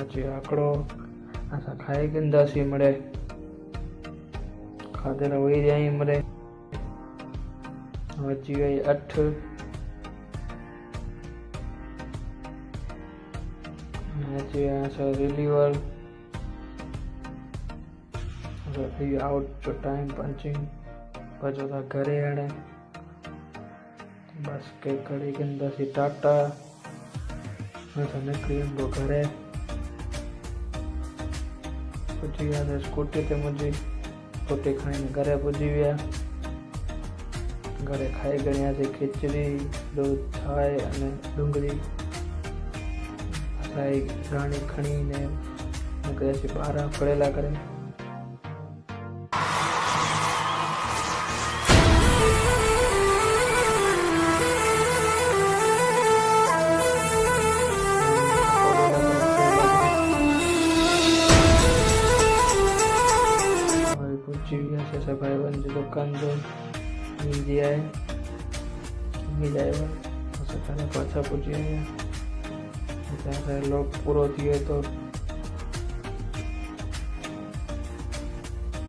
आज आकड़ो असां खाए गिंदासीं मड़े खाधे वही रही मरे वची वही 8 अची विया असां रिलीवर थी आउट जो टाइम पंचिंग पचो था घरे हाणे बस के कड़ी गिंदासीं टाटा असां निकिरी वेंदो घरे पुॼी वियासीं स्कूटी ते मुंहिंजी रोटी खाईने घरे पुॼी विया घरे खाई गणियासीं खिचड़ी दूध चाय अने डूंगरी असांजी राणी खणी ने मोकिलियासीं ॿाहिरां पड़ेला करे पहुंची वियासीं असां भाईबंध जी दुकान ते मुंहिंजी आहे मिल आयो असां घणे पाछा पुॼी विया असांजो लॉक पूरो थी वियो तो